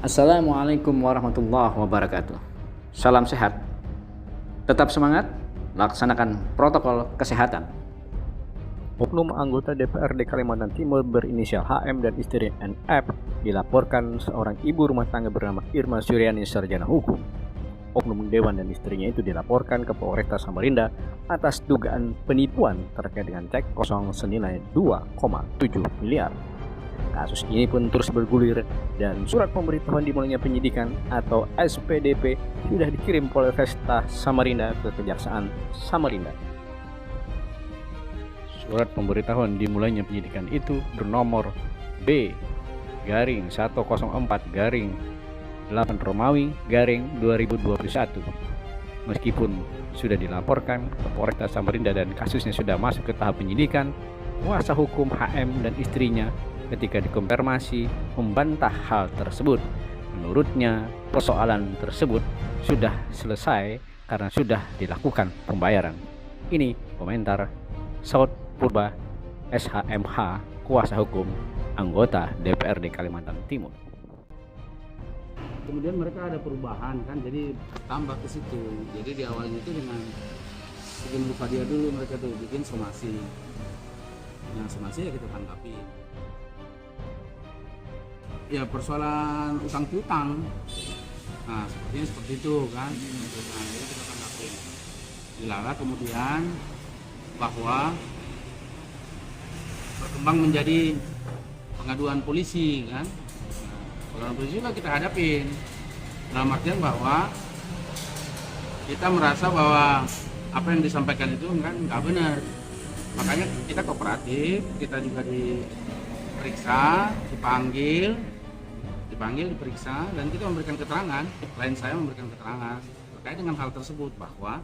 Assalamualaikum warahmatullahi wabarakatuh. Salam sehat. Tetap semangat, laksanakan protokol kesehatan. Oknum anggota DPRD Kalimantan Timur berinisial HM dan istri NF dilaporkan seorang ibu rumah tangga bernama Irma Suryani sarjana hukum. Oknum dewan dan istrinya itu dilaporkan ke Polresta Samarinda atas dugaan penipuan terkait dengan cek kosong senilai 2,7 miliar. Kasus ini pun terus bergulir dan surat pemberitahuan dimulainya penyidikan atau SPDP sudah dikirim Polresta Samarinda ke Kejaksaan Samarinda. Surat pemberitahuan dimulainya penyidikan itu bernomor B-104-8 Romawi 2021. Meskipun sudah dilaporkan ke Polresta Samarinda dan kasusnya sudah masuk ke tahap penyidikan, kuasa hukum HM dan istrinya ketika dikonfirmasi membantah hal tersebut. Menurutnya persoalan tersebut sudah selesai karena sudah dilakukan pembayaran. Ini komentar Saud Purba SHMH, kuasa hukum anggota DPRD Kalimantan Timur. Kemudian mereka ada perubahan kan, jadi tambah ke situ. Jadi di awalnya itu dengan bikin buka dia dulu, mereka tuh bikin somasi. Yang somasi ya kita tanggapi. Ya persoalan utang piutang. Nah seperti itu kan. Nah, jadi kita tanggapi. Dilarang kemudian bahwa berkembang menjadi pengaduan polisi kan. Pengaduan polisi juga kita hadapin. Dalam artian bahwa kita merasa bahwa apa yang disampaikan itu kan nggak benar. Makanya kita kooperatif, kita juga diperiksa, diperiksa, dan kita memberikan keterangan. Klien saya memberikan keterangan terkait dengan hal tersebut bahwa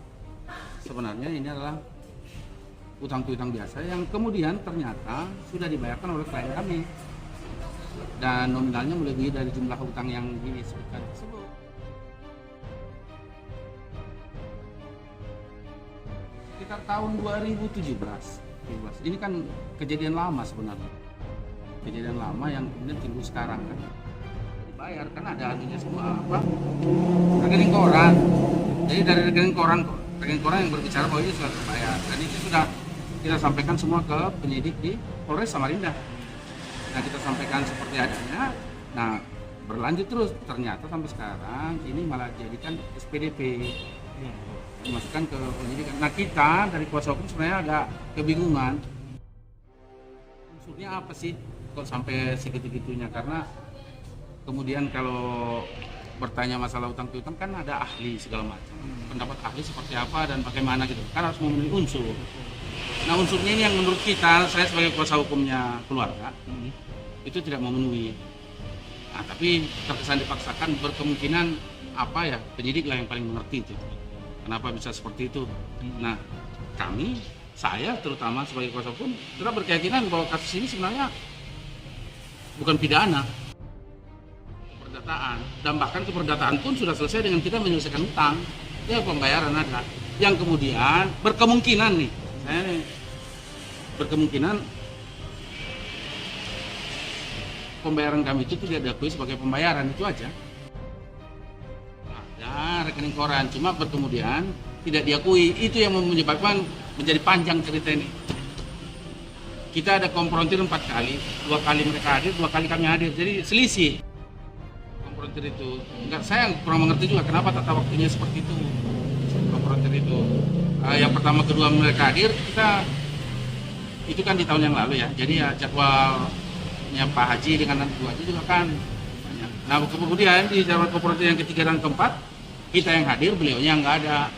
sebenarnya ini adalah utang piutang biasa yang kemudian ternyata sudah dibayarkan oleh klien kami dan nominalnya melebihi dari jumlah utang yang disebutkan tersebut. Sekitar tahun 2017. Ini kan kejadian lama sebenarnya. Kejadian lama yang kemudian timbul sekarang kan. Dibayar kan ada anunya semua apa? Rekening koran. Jadi dari rekening koran yang berbicara bahwa ini sudah terbayar. Dan itu sudah kita sampaikan semua ke penyidik di Polres Samarinda. Nah kita sampaikan seperti adanya. Nah berlanjut terus, ternyata sampai sekarang ini malah jadikan SPDP, dimasukkan ke penyidikan. Nah kita dari kuasa hukum sebenarnya agak kebingungan. Unsurnya apa sih kok sampai segitu-gitunya? Karena kemudian kalau bertanya masalah utang piutang kan ada ahli segala macam. Pendapat ahli seperti apa dan bagaimana gitu. Kan harus memenuhi unsur. Nah unsurnya ini yang menurut kita, saya sebagai kuasa hukumnya keluarga, itu tidak memenuhi. Nah tapi terkesan dipaksakan, berkemungkinan apa ya, penyidik lah yang paling mengerti itu. Kenapa bisa seperti itu? Nah saya terutama sebagai kuasa hukum, tetap berkeyakinan bahwa kasus ini sebenarnya bukan pidana. Keperdataan, dan bahkan keperdataan pun sudah selesai dengan kita menyelesaikan utang. Ya pembayaran ada. Yang kemudian berkemungkinan nih, berkemungkinan pembayaran kami itu tidak diakui sebagai pembayaran, itu aja. Ada rekening koran, cuma berkemudian tidak diakui. Itu yang menyebabkan menjadi panjang cerita ini. Kita ada konfrontir 4 kali, 2 kali mereka hadir, 2 kali kami hadir, jadi selisih. Konfrontir itu, saya kurang mengerti juga kenapa tata waktunya seperti itu. Konfrontir itu, yang pertama kedua mereka hadir, itu kan di tahun yang lalu ya, jadi ya jadwalnya Pak Haji dengan Bu Haji juga kan banyak. Nah kemudian di jadwal konfrontir yang ketiga dan keempat, kita yang hadir, beliaunya nggak ada.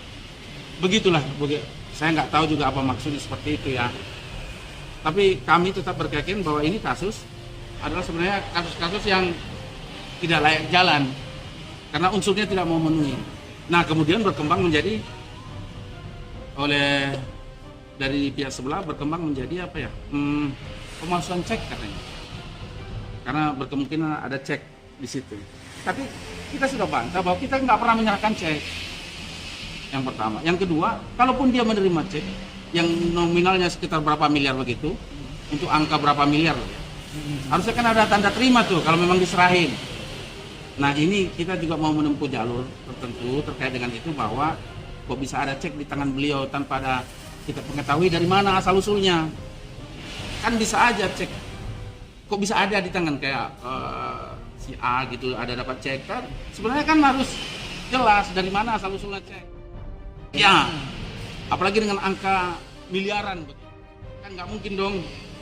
Begitulah, saya nggak tahu juga apa maksudnya seperti itu ya. Tapi kami tetap berkeyakinan bahwa ini kasus adalah sebenarnya kasus-kasus yang tidak layak jalan karena unsurnya tidak memenuhi. Nah kemudian berkembang menjadi oleh dari pihak sebelah berkembang menjadi apa ya, pemalsuan cek katanya, karena berkemungkinan ada cek di situ. Tapi kita sudah bantah bahwa kita nggak pernah menyerahkan cek. Yang pertama, yang kedua, kalaupun dia menerima cek yang nominalnya sekitar berapa miliar begitu, untuk angka berapa miliar, harusnya kan ada tanda terima tuh kalau memang diserahin. Nah ini kita juga mau menempuh jalur tertentu terkait dengan itu, bahwa kok bisa ada cek di tangan beliau tanpa ada kita mengetahui dari mana asal usulnya. Kan bisa aja cek, kok bisa ada di tangan kayak si A gitu, ada dapat cek kan. Sebenarnya kan harus jelas dari mana asal usulnya cek. Ya, apalagi dengan angka miliaran, kan nggak mungkin dong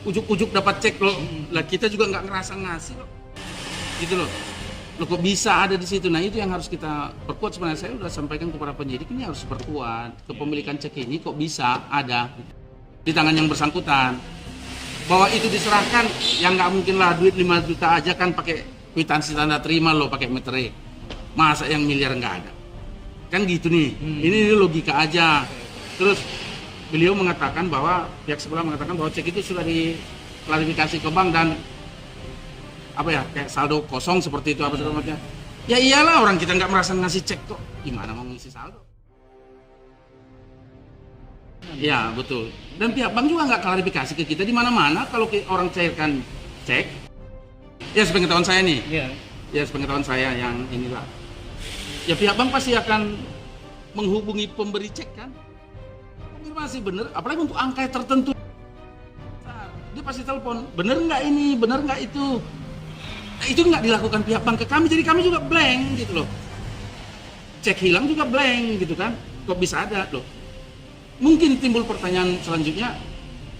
ujuk-ujuk dapat cek loh. Lah kita juga nggak ngerasa ngasih loh, gitu loh. Loh kok bisa ada di situ? Nah itu yang harus kita perkuat. Sebenarnya saya sudah sampaikan kepada penyidik, ini harus perkuat kepemilikan cek ini kok bisa ada di tangan yang bersangkutan. Bahwa itu diserahkan, yang nggak mungkin lah duit 5 juta aja kan pakai kwitansi tanda terima loh, pakai meterai. Masa yang miliar nggak ada? Kan gitu nih. Ini logika aja. Terus beliau mengatakan bahwa pihak sebelah mengatakan bahwa cek itu sudah diklarifikasi ke bank dan apa ya, kayak saldo kosong seperti itu apa segala macam. Ya iyalah, orang kita nggak merasa ngasih cek kok, gimana mau ngisi saldo? Ya betul. Dan pihak bank juga nggak klarifikasi ke kita di mana-mana kalau orang cairkan cek. Ya sepengetahuan saya nih. Ya sepengetahuan saya yang inilah. Ya pihak bank pasti akan menghubungi pemberi cek kan. Konfirmasi bener, apalagi untuk angka tertentu. Dia pasti telepon, bener nggak ini, bener nggak itu. Nah, itu nggak dilakukan pihak bank ke kami, jadi kami juga blank gitu loh. Cek hilang juga blank gitu kan. Kok bisa ada loh? Mungkin timbul pertanyaan selanjutnya,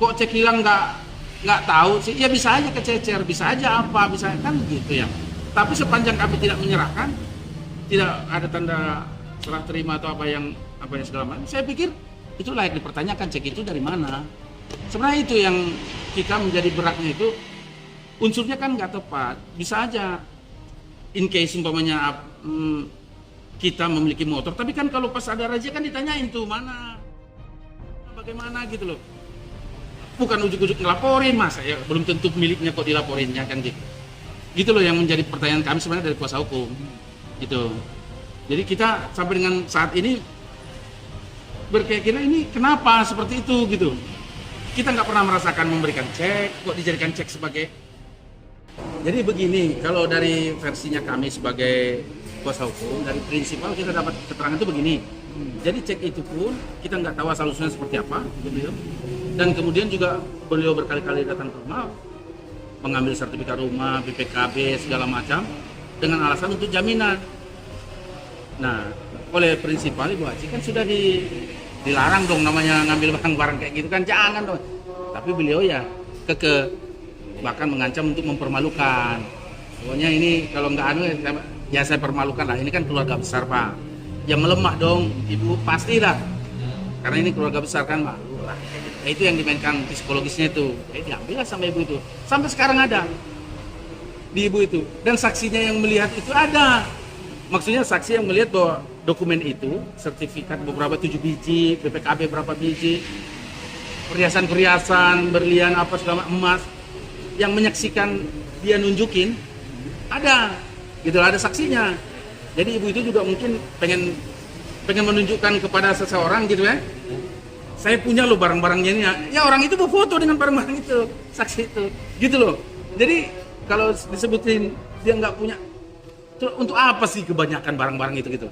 kok cek hilang nggak tahu sih? Ya bisa aja kececer, bisa aja apa, bisa kan gitu ya. Tapi sepanjang kami tidak menyerahkan, tidak ada tanda serah terima atau apa yang segala macam, saya pikir itu layak dipertanyakan, cek itu dari mana. Sebenarnya itu yang kita menjadi beratnya itu, unsurnya kan nggak tepat. Bisa aja in case umpamanya kita memiliki motor, tapi kan kalau pas ada razia kan ditanyain tuh mana, bagaimana gitu loh. Bukan ujuk-ujuk ngelaporin, masa ya belum tentu miliknya kok dilaporinnya kan gitu. Gitu loh yang menjadi pertanyaan kami sebenarnya dari kuasa hukum. Gitu. Jadi kita sampai dengan saat ini berkeyakinan ini kenapa seperti itu gitu. Kita nggak pernah merasakan memberikan cek, kok dijadikan cek sebagai. Jadi begini, kalau dari versinya kami sebagai kuasa hukum, dari prinsipal kita dapat keterangan itu begini. Jadi cek itu pun kita nggak tahu asal usulnya seperti apa, gitu. Dan kemudian juga beliau berkali-kali datang ke rumah, mengambil sertifikat rumah, BPKB segala macam, dengan alasan untuk jaminan. Nah, oleh prinsipal Ibu Haji kan sudah dilarang dong namanya ngambil barang-barang kayak gitu kan, jangan dong. Tapi beliau ya bahkan mengancam untuk mempermalukan. Pokoknya ini kalau nggak ya saya permalukan lah. Ini kan keluarga besar Pak. Ya melemah dong, Ibu pasti lah. Karena ini keluarga besar kan malu lah. Nah, itu yang dimainkan psikologisnya itu. Diambil lah sama Ibu itu. Sampai sekarang ada di Ibu itu. Dan saksinya yang melihat itu ada. Maksudnya saksi yang melihat bahwa dokumen itu, sertifikat beberapa 7 biji, BPKB berapa biji, perhiasan-perhiasan, berlian apa segala emas, yang menyaksikan dia nunjukin, ada, gitu ada saksinya. Jadi Ibu itu juga mungkin pengen menunjukkan kepada seseorang gitu ya, saya punya loh barang-barangnya ini, ya orang itu mau foto dengan barang-barang itu, saksi itu, gitu loh. Jadi kalau disebutin dia nggak punya, untuk apa sih kebanyakan barang-barang itu gitu?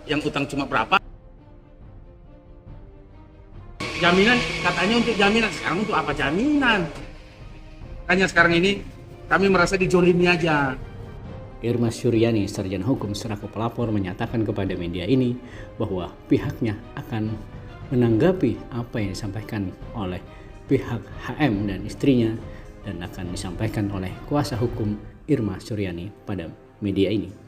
Yang utang cuma berapa? Jaminan, katanya untuk jaminan. Sekarang untuk apa jaminan? Hanya sekarang ini kami merasa dijolimi aja. Irma Suryani, sarjana hukum selaku pelapor, menyatakan kepada media ini bahwa pihaknya akan menanggapi apa yang disampaikan oleh pihak HM dan istrinya dan akan disampaikan oleh kuasa hukum Irma Suryani pada media ini.